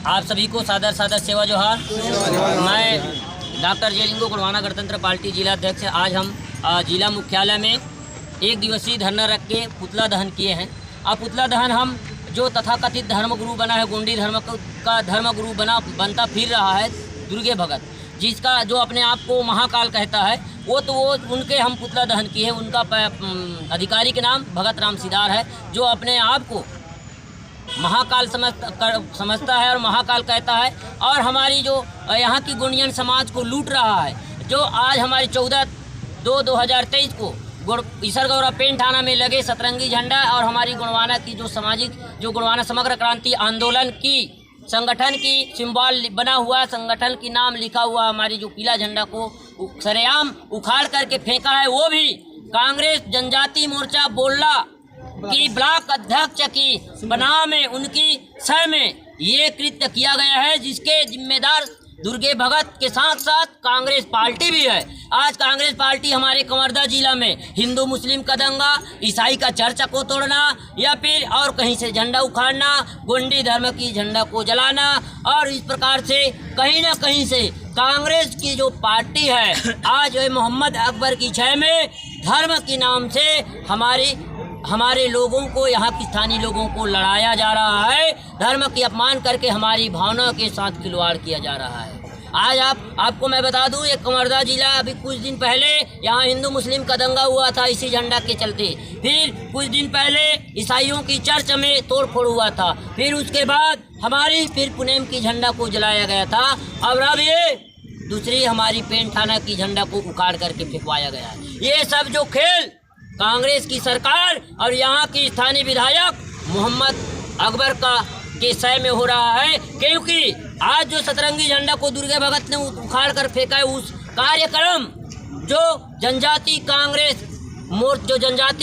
आप सभी को सादर सादर सेवा जोहार। मैं डॉक्टर जेलिंगो गोंडवाना गणतंत्र पार्टी जिला अध्यक्ष। आज हम जिला मुख्यालय में एक दिवसीय धरना रख के पुतला दहन किए हैं। अब पुतला दहन हम जो तथाकथित धर्मगुरु बना है, गोंडी धर्म का धर्मगुरु बनता फिर रहा है दुर्गे भगत, जिसका जो अपने आप को महाकाल कहता है, वो उनके हम पुतला दहन किए हैं। उनका अधिकारी के नाम भगत राम सिदार है, जो अपने आप को महाकाल समझता है और महाकाल कहता है, और हमारी जो यहाँ की गोंडियन समाज को लूट रहा है। जो आज हमारी 14/2/2023 को ईसरगौरा पेन थाना में लगे सतरंगी झंडा और हमारी गोंडवाना की जो सामाजिक जो गोंडवाना समग्र क्रांति आंदोलन की संगठन की सिंबल बना हुआ, संगठन की नाम लिखा हुआ हमारी जो पीला झंडा को सरेआम उखाड़ करके फेंका है, वो भी कांग्रेस जनजाति मोर्चा बोल्ला की ब्लॉक अध्यक्ष की बनाव में, उनकी सह में ये कृत्य किया गया है, जिसके जिम्मेदार दुर्गे भगत के साथ साथ कांग्रेस पार्टी भी है। आज कांग्रेस पार्टी हमारे कवर्धा जिला में हिंदू मुस्लिम का दंगा, ईसाई का चर्च को तोड़ना या फिर और कहीं से झंडा उखाड़ना, गोंडी धर्म की झंडा को जलाना, और इस प्रकार से कहीं ना कहीं से कांग्रेस की जो पार्टी है आज मोहम्मद अकबर की छह में धर्म के नाम से हमारे लोगों को, यहाँ की स्थानीय लोगों को लड़ाया जा रहा है। धर्म की अपमान करके हमारी भावनाओं के साथ खिलवाड़ किया जा रहा है। आज आपको मैं बता दूं, ये कवर्धा जिला अभी कुछ दिन पहले यहाँ हिंदू मुस्लिम का दंगा हुआ था इसी झंडा के चलते। फिर कुछ दिन पहले ईसाइयों की चर्च में तोड़फोड़ हुआ था। फिर उसके बाद हमारी फिर पुनेम की झंडा को जलाया गया था। अब ये दूसरी हमारी पेन थाना की झंडा को उखाड़ करके फेंकवाया गया है। ये सब जो खेल कांग्रेस की सरकार और यहाँ की स्थानीय विधायक मोहम्मद अकबर के सह में हो रहा है, क्योंकि आज जो सतरंगी झंडा को दुर्गे भगत ने उखाड़ कर फेंका है, उस कार्यक्रम जो जनजाति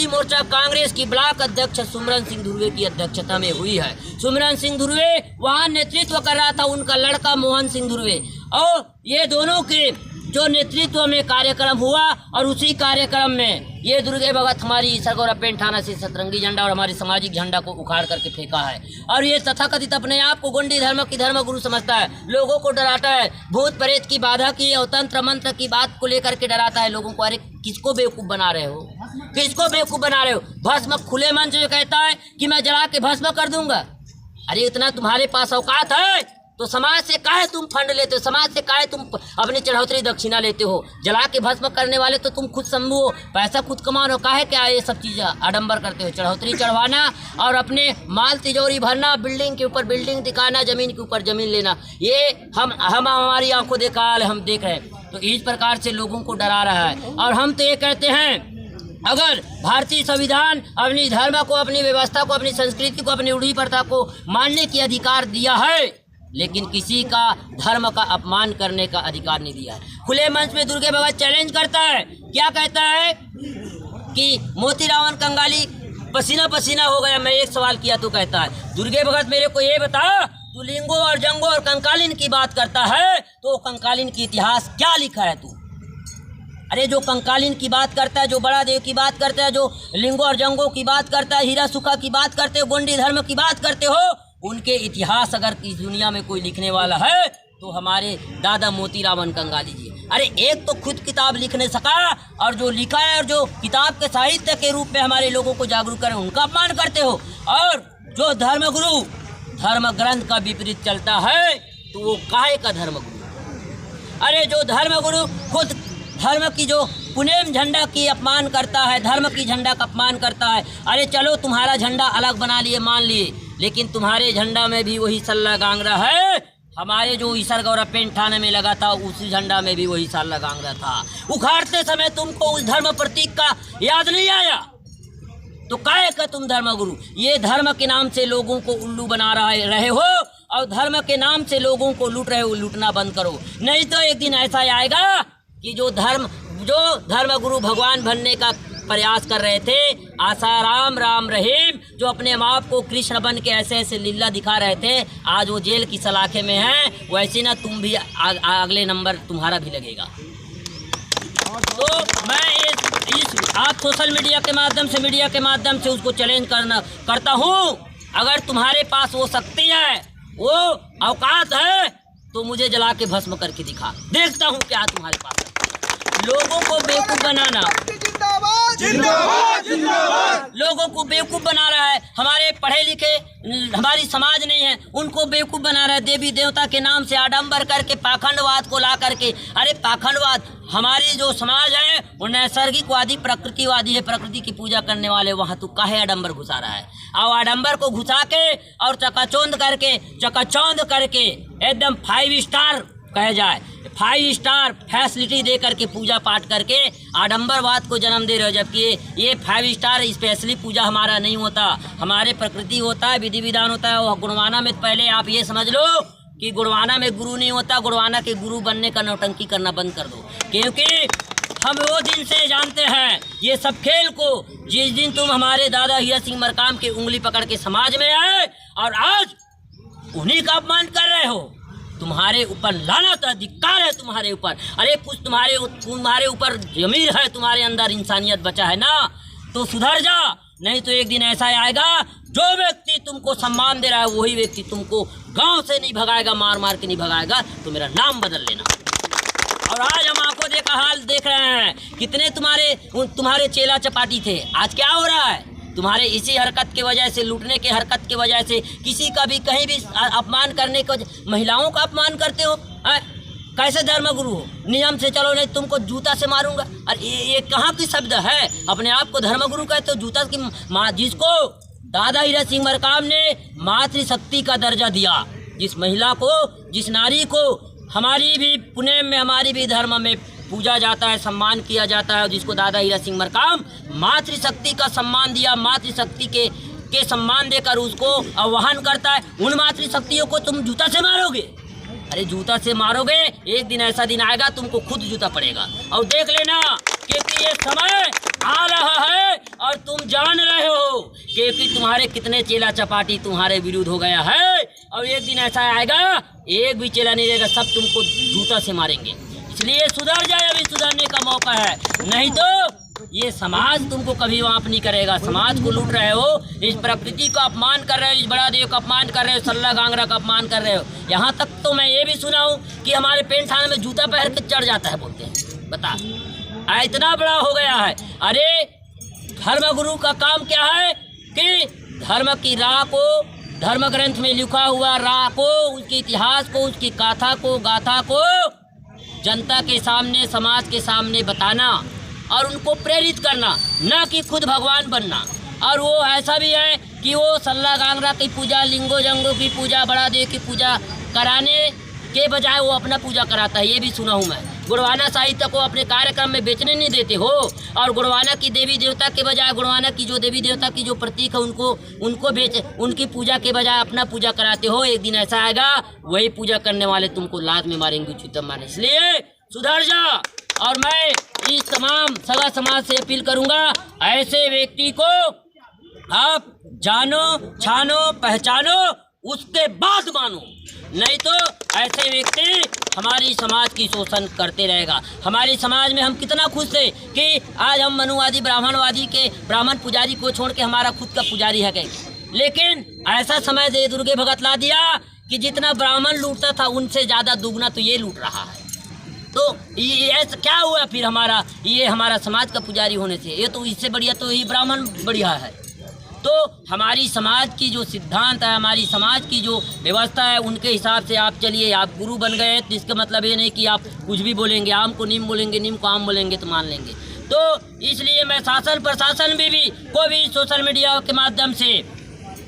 मोर्चा कांग्रेस की ब्लॉक अध्यक्ष सुमरन सिंह धुर्वे की अध्यक्षता में हुई है। सुमरन सिंह धुर्वे वहाँ नेतृत्व कर रहा था, उनका लड़का मोहन सिंह धुर्वे, और ये दोनों के जो नेतृत्व में कार्यक्रम हुआ, और उसी कार्यक्रम में ये दुर्गे भगत हमारी ईसरगौरा पेन थाना से सतरंगी झंडा और हमारी सामाजिक झंडा को उखाड़ करके फेंका है। और ये तथाकथित अपने आप को गोंडी धर्म की धर्मगुरु समझता है, लोगों को डराता है, भूत प्रेत की बाधा की और तंत्र मंत्र की बात को लेकर के डराता है लोगों को। अरे किसको बेवकूफ़ बना रहे हो, किसको बेवकूफ़ बना रहे हो? भस्म खुले मन से कहता है कि मैं जला के भस्म कर दूंगा। अरे इतना तुम्हारे पास औकात है तो समाज से काहे तुम फंड लेते हो, समाज से काहे तुम अपनी चढ़ौतरी दक्षिणा लेते हो? जला के भस्म करने वाले तो तुम खुद शंभू हो, पैसा खुद कमाओ, काहे क्या ये सब चीज़ आडंबर करते हो? चढ़ौतरी चढ़वाना और अपने माल तिजोरी भरना, बिल्डिंग के ऊपर बिल्डिंग दिखाना, जमीन के ऊपर जमीन लेना, ये हम हमारी आंखों देखा हाल हम देख रहे हैं। तो इस प्रकार से लोगों को डरा रहा है। और हम तो ये कहते हैं, अगर भारतीय संविधान अपनी धर्म को, अपनी व्यवस्था को, अपनी संस्कृति को, अपनी रूढ़ी प्रथा को मानने की अधिकार दिया है, लेकिन किसी का धर्म का अपमान करने का अधिकार नहीं दिया है। खुले मंच में दुर्गे भगत चैलेंज करता है, क्या कहता है कि मोती रावण कंगाली पसीना पसीना हो गया। मैं एक सवाल किया तो कहता है, दुर्गे भगत मेरे को ये बता, तू लिंगो और जंगो और कंकालीन की बात करता है, तो कंकालीन की इतिहास क्या लिखा है तू? अरे जो कंकालीन की बात करता है, जो बड़ा देव की बात करता है, जो लिंगो और जंगो की बात करता है, हीरा सुखा की बात करते हो, गोंडी धर्म की बात करते हो, उनके इतिहास अगर इस दुनिया में कोई लिखने वाला है तो हमारे दादा मोती रावण कंगाली जी। अरे एक तो खुद किताब लिख नहीं सका, और जो लिखा है और जो किताब के साहित्य के रूप में हमारे लोगों को जागरूक करें, उनका अपमान करते हो। और जो धर्मगुरु धर्म ग्रंथ का विपरीत चलता है तो वो काहे का धर्मगुरु? अरे जो धर्मगुरु खुद धर्म की जो पुनेम झंडा की अपमान करता है, धर्म की झंडा का अपमान करता है। अरे चलो तुम्हारा झंडा अलग बना लिए, मान लिए, लेकिन तुम्हारे झंडा में भी वही सल्ला गांगरा है। हमारे जो ईसरगौरा पेन थाने में लगा था, उसी झंडा में भी वही सल्ला गांगरा था। उखाड़ते समय तुमको उस धर्म प्रतीक का याद नहीं आया तो काहे का तुम धर्मगुरु? ये धर्म के नाम से लोगों को उल्लू बना रहे हो, और धर्म के नाम से लोगों को लूट रहे हो। लूटना बंद करो, नहीं तो एक दिन ऐसा आएगा कि जो धर्मगुरु भगवान बनने का प्रयास कर रहे थे, आसाराम राम रहीम, जो अपने आप को कृष्ण बन के ऐसे ऐसे लीला दिखा रहे थे, आज वो जेल की सलाखे में हैं। वैसे ना तुम भी अगले नंबर तुम्हारा भी लगेगा। तो मैं आप सोशल मीडिया के माध्यम से उसको चैलेंज करता हूँ। अगर तुम्हारे पास वो शक्ति है वो औकात है तो मुझे जला के भस्म करके दिखा, देखता हूँ क्या तुम्हारे पास है। लोगों को बेवकूफ बनाना, जिंदाबाद जिंदाबाद। लोगों को बेवकूफ बना रहा है। हमारे पढ़े लिखे हमारी समाज नहीं है, उनको बेवकूफ बना रहा है। देवी देवता के नाम से आडंबर करके पाखंडवाद को ला करके, अरे पाखंडवाद, हमारी जो समाज है वो नैसर्गिकवादी प्रकृतिवादी है, प्रकृति की पूजा करने वाले। वहाँ तू काहे आडंबर घुसा रहा है? और आडंबर को घुसा के और चकाचौंध करके एकदम 5 स्टार कहे जाए, 5 स्टार फैसिलिटी दे करके पूजा पाठ करके आडंबरवाद को जन्म दे रहे हो। जबकि ये 5 स्टार स्पेशली पूजा हमारा नहीं होता, हमारे प्रकृति होता है, विधि विधान होता है। और गुणवाना में पहले आप ये समझ लो कि गुणवाना में गुरु नहीं होता। गुणवाना के गुरु बनने का नौटंकी करना बंद कर दो, क्योंकि हम वो दिन से जानते हैं ये सब खेल को, जिस दिन तुम हमारे दादा हीरा सिंह मरकाम की उंगली पकड़ के समाज में आए और आज उन्हीं का अपमान कर रहे हो। तुम्हारे ऊपर लानत है, धिक्कार है तुम्हारे ऊपर। अरे कुछ तुम्हारे ऊपर ज़मीर है, तुम्हारे अंदर इंसानियत बचा है ना, तो सुधर जा। नहीं तो एक दिन ऐसा आएगा, जो व्यक्ति तुमको सम्मान दे रहा है वही व्यक्ति तुमको गांव से नहीं भगाएगा, मार मार के नहीं भगाएगा, तो मेरा नाम बदल लेना। और आज हम आंखों देखा हाल देख रहे हैं, कितने तुम्हारे चेला चपाटी थे, आज क्या हो रहा है? तुम्हारे इसी हरकत के वजह से, लूटने के हरकत के वजह से, किसी का भी कहीं भी अपमान करने को, महिलाओं का अपमान करते हो। कैसे धर्मगुरु हो? नियम से चलो, नहीं तुमको जूता से मारूंगा। अरे ये कहाँ की शब्द है? अपने आप को धर्मगुरु कहते हो, जूता की माँ, जिसको दादा हीरा सिंह मरकाम ने मातृशक्ति का दर्जा दिया, जिस महिला को, जिस नारी को हमारी भी पुणे में, हमारी भी धर्म में पूजा जाता है, सम्मान किया जाता है, जिसको दादा हीरा सिंह मरकाम मातृशक्ति का सम्मान दिया, मातृशक्ति के सम्मान देकर उसको आह्वान करता है। उन मातृशक्तियों को तुम जूता से मारोगे? अरे जूता से मारोगे, एक दिन ऐसा दिन आएगा तुमको खुद जूता पड़ेगा। और देख लेना, क्योंकि ये समय आ रहा है और तुम जान रहे हो, क्योंकि तुम्हारे कितने चेला चपाटी तुम्हारे विरुद्ध हो गया है। और एक दिन ऐसा आएगा, एक भी चेला नहीं रहेगा, सब तुमको जूता से मारेंगे। इसलिए सुधर जाए, अभी सुधरने का मौका है, नहीं तो ये समाज तुमको कभी माफ नहीं करेगा। समाज को लूट रहे हो, इस प्रकृति का अपमान कर रहे हो, इस बड़ा देव का अपमान कर रहे हो, सल्ला गांगरा का अपमान कर रहे हो। यहाँ तक तो मैं ये भी सुना हूँ कि हमारे पेंट थाने में जूता पहन के चढ़ जाता है, बोलते हैं। बता, इतना बड़ा हो गया है। अरे धर्मगुरु का काम क्या है कि धर्म की राह को, धर्म ग्रंथ में लिखा हुआ राह को, उसके इतिहास को, उसकी गाथा को जनता के सामने, समाज के सामने बताना और उनको प्रेरित करना, न कि खुद भगवान बनना। और वो ऐसा भी है कि वो सल्ला गांगरा की पूजा, लिंगो जंगो की पूजा, बड़ा देव की पूजा कराने के बजाय वो अपना पूजा कराता है। ये भी सुना हूँ मैं। गुणवाना साहित्य को अपने कार्यक्रम में बेचने नहीं देते हो, और गुणवाना की देवी देवता के बजाय, गुणवाना की जो देवी देवता की जो प्रतीक है उनको बेच, उनकी पूजा के बजाय अपना पूजा कराते हो। एक दिन ऐसा आएगा, वही पूजा करने वाले तुमको लात में मारेंगे, उचित मारे। इसलिए सुधर जा। और मैं इस तमाम सगा समाज से अपील करूंगा, ऐसे व्यक्ति को आप जानो, छानो, पहचानो, उसके बाद मानो, नहीं तो ऐसे व्यक्ति हमारी समाज की शोषण करते रहेगा। हमारी समाज में हम कितना खुश थे कि आज हम मनुवादी ब्राह्मणवादी के ब्राह्मण पुजारी को छोड़ के हमारा खुद का पुजारी है गए। लेकिन ऐसा समय दे दुर्गे भगत ला दिया कि जितना ब्राह्मण लूटता था उनसे ज़्यादा दुगना तो ये लूट रहा है। तो ये क्या हुआ फिर हमारा समाज का पुजारी होने से? ये तो इससे बढ़िया तो ये ब्राह्मण बढ़िया है। तो हमारी समाज की जो सिद्धांत है, हमारी समाज की जो व्यवस्था है, उनके हिसाब से आप चलिए। आप गुरु बन गए तो इसका मतलब ये नहीं कि आप कुछ भी बोलेंगे, आम को नीम बोलेंगे, नीम को आम बोलेंगे तो मान लेंगे। तो इसलिए मैं शासन प्रशासन भी को भी सोशल मीडिया के माध्यम से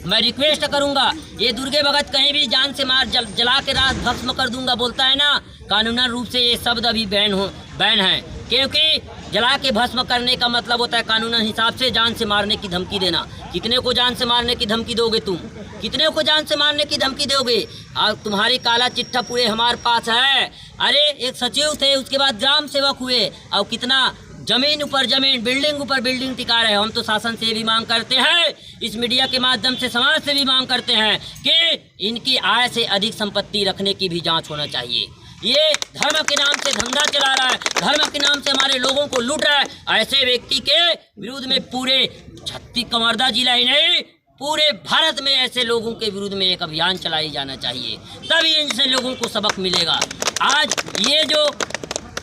मैं रिक्वेस्ट करूंगा, ये दुर्गे भगत कहीं भी जान से मार जला के रात भस्म कर दूंगा बोलता है ना, कानूनन रूप से ये शब्द अभी बैन है। क्योंकि जला के भस्म करने का मतलब होता है कानूनन हिसाब से जान से मारने की धमकी देना। कितने को जान से मारने की धमकी दोगे तुम? कितने को जान से मारने की धमकी दोगे? और तुम्हारी काला चिट्ठा पूरे हमारे पास है। अरे एक सचिव थे, उसके बाद ग्राम सेवक हुए, और कितना जमीन ऊपर जमीन, बिल्डिंग ऊपर बिल्डिंग टिका रहे। हम तो शासन से भी मांग करते हैं, इस मीडिया के माध्यम से समाज से भी मांग करते हैं कि इनकी आय से अधिक संपत्ति रखने की भी जांच होना चाहिए। ये धर्म के नाम से धंधा चला रहा है, धर्म के नाम से हमारे लोगों को लूट रहा है। ऐसे व्यक्ति के विरुद्ध में पूरे छत्तीस कवर्धा जिला ही नहीं, पूरे भारत में ऐसे लोगों के विरुद्ध में एक अभियान चलाई जाना चाहिए, तभी इनसे लोगों को सबक मिलेगा। आज ये जो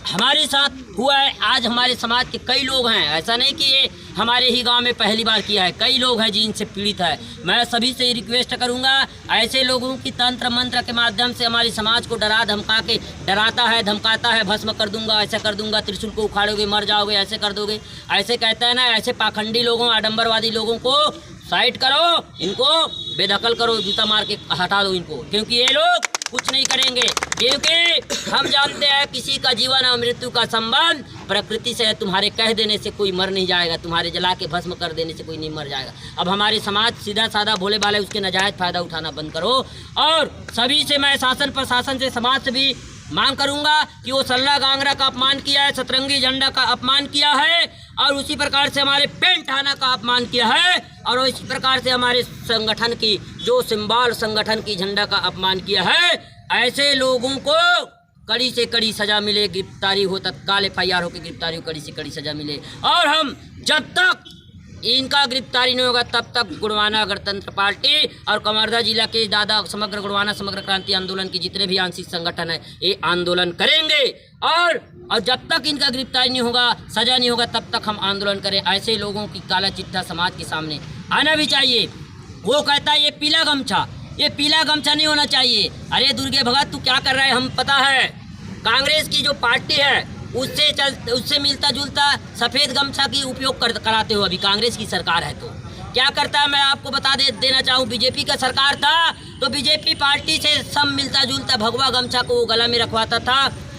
हमारे साथ हुआ है, आज हमारे समाज के कई लोग हैं, ऐसा नहीं कि ये हमारे ही गांव में पहली बार किया है, कई लोग हैं जिनसे पीड़ित है। मैं सभी से रिक्वेस्ट करूंगा, ऐसे लोगों की तंत्र मंत्र के माध्यम से हमारे समाज को डरा धमका के डराता है, धमकाता है, भस्म कर दूंगा, ऐसा कर दूंगा, त्रिशूल को उखाड़ोगे, मर जाओगे, ऐसे कर दोगे, ऐसे कहता है ना। ऐसे पाखंडी लोगों, आडंबरवादी लोगों को साइड करो, इनको बेदखल करो, जूता मार के हटा दो इनको, क्योंकि ये लोग कुछ नहीं करेंगे। क्योंकि हम जानते हैं किसी का जीवन और मृत्यु का संबंध प्रकृति से है। तुम्हारे कह देने से कोई मर नहीं जाएगा, तुम्हारे जला के भस्म कर देने से कोई नहीं मर जाएगा। अब हमारे समाज सीधा साधा भोले भाले उसके नाजायज फायदा उठाना बंद करो। और सभी से मैं शासन प्रशासन से, समाज से भी मांग करूंगा कि वो सल्ला गांगरा का अपमान किया है, सतरंगी झंडा का अपमान किया है, और उसी प्रकार से हमारे पेंट थाना का अपमान किया है, और इसी प्रकार से हमारे संगठन की जो सिंबल संगठन की झंडा का अपमान किया है। ऐसे लोगों को कड़ी से कड़ी सजा मिले, गिरफ्तारी हो, तत्काल FIR हो के गिरफ्तारी हो, कड़ी से कड़ी सजा मिले। और हम जब तक इनका गिरफ्तारी नहीं होगा तब तक गुड़वाना गणतंत्र पार्टी और कवर्धा जिला के दादा समग्र गुड़वाना समग्र क्रांति आंदोलन के जितने भी आंशिक संगठन है ये आंदोलन करेंगे। और जब तक इनका गिरफ्तारी नहीं होगा, सजा नहीं होगा, तब तक हम आंदोलन करें। ऐसे लोगों की काला चिट्ठा समाज के सामने आना भी चाहिए। वो कहता है ये पीला गमछा, ये पीला गमछा नहीं होना चाहिए। अरे दुर्गे भगत तू क्या कर रहा है, हम पता है। कांग्रेस की जो पार्टी है उससे मिलता जुलता सफ़ेद गमछा की उपयोग कराते हो। अभी कांग्रेस की सरकार है तो क्या करता है, मैं आपको बता देना चाहूँ। बीजेपी का सरकार था तो बीजेपी पार्टी से सब मिलता जुलता भगवा गमछा को वो गला में रखवाता था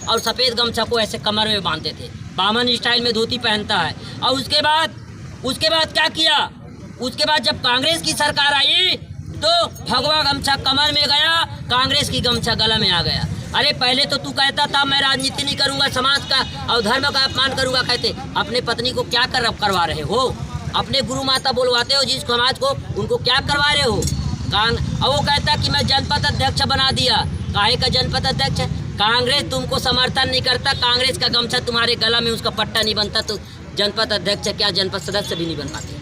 और सफ़ेद गमछा को ऐसे कमर में बांधते थे, बामन स्टाइल में धोती पहनता है। और उसके बाद क्या किया, उसके बाद जब कांग्रेस की सरकार आई तो भगवा गमछा कमर में गया, कांग्रेस की गमछा गला में आ गया। अरे पहले तो तू कहता था मैं राजनीति नहीं करूंगा, समाज का और धर्म का अपमान करूंगा, कहते अपने पत्नी को क्या करवा रहे हो, अपने गुरु माता बोलवाते हो जिस समाज को, उनको क्या करवा रहे हो। और वो कहता कि मैं जनपद अध्यक्ष बना दिया। काहे का जनपद अध्यक्ष? कांग्रेस तुमको समर्थन नहीं करता, कांग्रेस का गमछा तुम्हारे गला में उसका पट्टा नहीं बनता तो जनपद अध्यक्ष क्या, जनपद सदस्य भी नहीं बन पाते।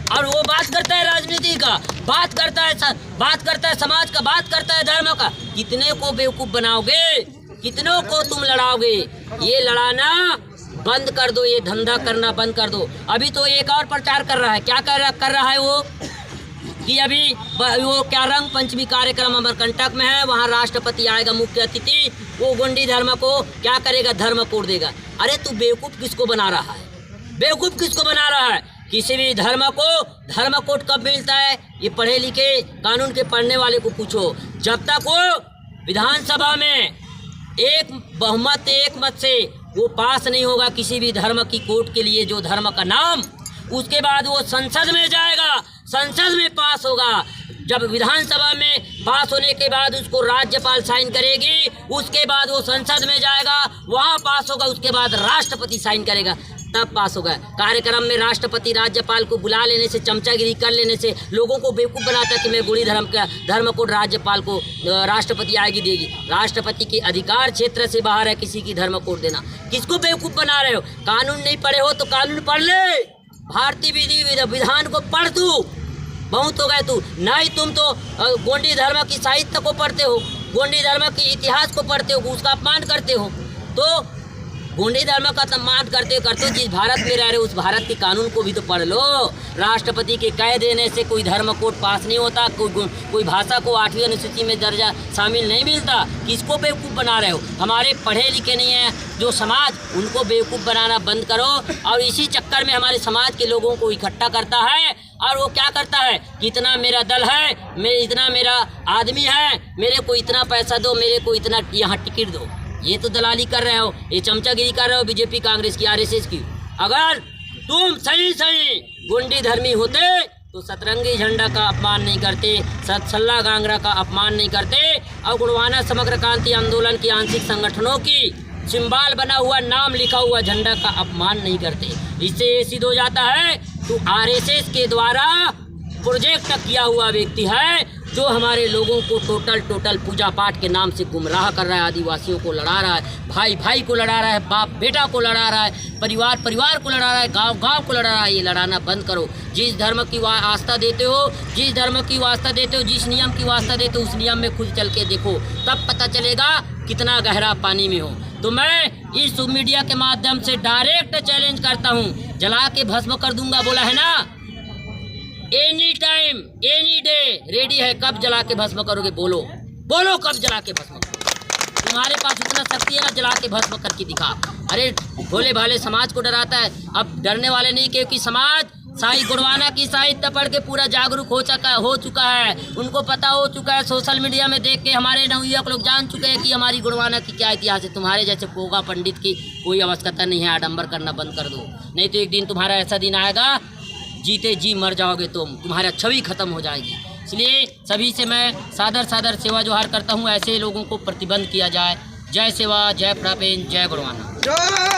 और वो बात करता है राजनीति का, बात करता है समाज का, बात करता है धर्म का। कितने को बेवकूफ़ बनाओगे, कितनों को तुम लड़ाओगे। ये लड़ाना बंद कर दो, ये धंधा करना बंद कर दो। अभी तो एक और प्रचार कर रहा है, क्या कर रहा है वो कि अभी वो क्या रंग पंचमी कार्यक्रम अमरकंटक में है, वहाँ राष्ट्रपति आएगा मुख्य अतिथि, वो गोंडी धर्म को क्या करेगा, धर्म कोड देगा। अरे तू बेवकूफ़ किसको बना रहा है, बेवकूफ़ किसको बना रहा है। किसी भी धर्म को धर्म कोड कब मिलता है, ये पढ़े लिखे कानून के पढ़ने वाले को पूछो। जब तक वो विधानसभा में एक बहुमत एक मत से वो पास नहीं होगा किसी भी धर्म की कोड के लिए जो धर्म का नाम, उसके बाद वो संसद में जाएगा, संसद में पास होगा। जब विधानसभा में पास होने के बाद उसको राज्यपाल साइन करेगी, उसके बाद वो संसद में जाएगा, वहाँ पास होगा, उसके बाद राष्ट्रपति साइन करेगा, तब पास होगा। कार्यक्रम में राष्ट्रपति राज्यपाल को बुला लेने से, चमचागिरी कर लेने से लोगों को बेवकूफ़ बनाता है कि मैं गुड़ी धर्म को राज्यपाल को राष्ट्रपति आएगी देगी। राष्ट्रपति के अधिकार क्षेत्र से बाहर है किसी की धर्म कोड देना। किसको बेवकूफ़ बना रहे हो? कानून नहीं पढ़े हो तो कानून पढ़ ले, भारतीय विधि विधान को पढ़ तू, बहुत हो गए तू। नहीं तुम तो गोंडी धर्म की साहित्य को पढ़ते हो, गोंडी धर्म की इतिहास को पढ़ते हो, उसका अपमान करते हो। तो गोंडी धर्म का सम्मान करते हो जिस भारत में रह रहे हो उस भारत के कानून को भी तो पढ़ लो। राष्ट्रपति के कह देने से कोई धर्म कोड पास नहीं होता, कोई भाषा को 8वीं अनुसूची में दर्जा शामिल नहीं मिलता। किसको बेवकूफ़ बना रहे हो? हमारे पढ़े लिखे नहीं हैं जो समाज, उनको बेवकूफ़ बनाना बंद करो। और इसी चक्कर में हमारे समाज के लोगों को इकट्ठा करता है और वो क्या करता है, कितना मेरा दल है, इतना मेरा आदमी है, मेरे को इतना पैसा दो, मेरे को इतना यहाँ टिकट दो। ये तो दलाली कर रहे हो, ये चमचागिरी कर रहे हो बीजेपी कांग्रेस की RSS की। अगर तुम सही गोंडी धर्मी होते तो सतरंगी झंडा का अपमान नहीं करते, सल्ला गांगरा का अपमान नहीं करते और गुड़वाना समग्र क्रांति आंदोलन की आंशिक संगठनों की सिंबल बना हुआ नाम लिखा हुआ झंडा का अपमान नहीं करते। इससे ये सिद्ध हो जाता है तू RSS के द्वारा प्रोजेक्ट किया हुआ व्यक्ति है, जो हमारे लोगों को टोटल पूजा पाठ के नाम से गुमराह कर रहा है, आदिवासियों को लड़ा रहा है, भाई भाई को लड़ा रहा है, बाप बेटा को लड़ा रहा है, परिवार परिवार को लड़ा रहा है, गांव गांव को लड़ा रहा है। ये लड़ाना बंद करो। जिस धर्म की आस्था देते हो, जिस धर्म की आस्था देते हो, जिस नियम की आस्था देते हो, उस नियम में खुद चल के देखो, तब पता चलेगा कितना गहरा पानी में हो। तो मैं इस मीडिया के माध्यम से डायरेक्ट चैलेंज करता हूँ, जला के भस्म कर दूंगा बोला है ना, any time any day ready है। कब जला के भस्म करोगे? बोलो बोलो, कब जला के भस्म करोगे? तुम्हारे पास इतना शक्ति है ना, जला के भस्म करके दिखा। अरे भोले भाले समाज को डराता है, अब डरने वाले नहीं, क्योंकि समाज साई गुणवाना की साहित्य पढ़ के पूरा जागरूक हो चुका है। उनको पता हो चुका है, सोशल मीडिया में देख के हमारे नवयुवक लोग जान चुके हैं कि हमारी गुणवाना की क्या इतिहास है। तुम्हारे जैसे पोगा पंडित की कोई आवश्यकता नहीं है, आडंबर करना बंद कर दो, नहीं तो एक दिन तुम्हारा ऐसा दिन आएगा, जीते जी मर जाओगे तुम, तुम्हारा छवि खत्म हो जाएगी। इसलिए सभी से मैं सादर सेवा जोहार करता हूँ, ऐसे लोगों को प्रतिबंध किया जाए। जय सेवा, जय प्रपेन, जय गुणवाना।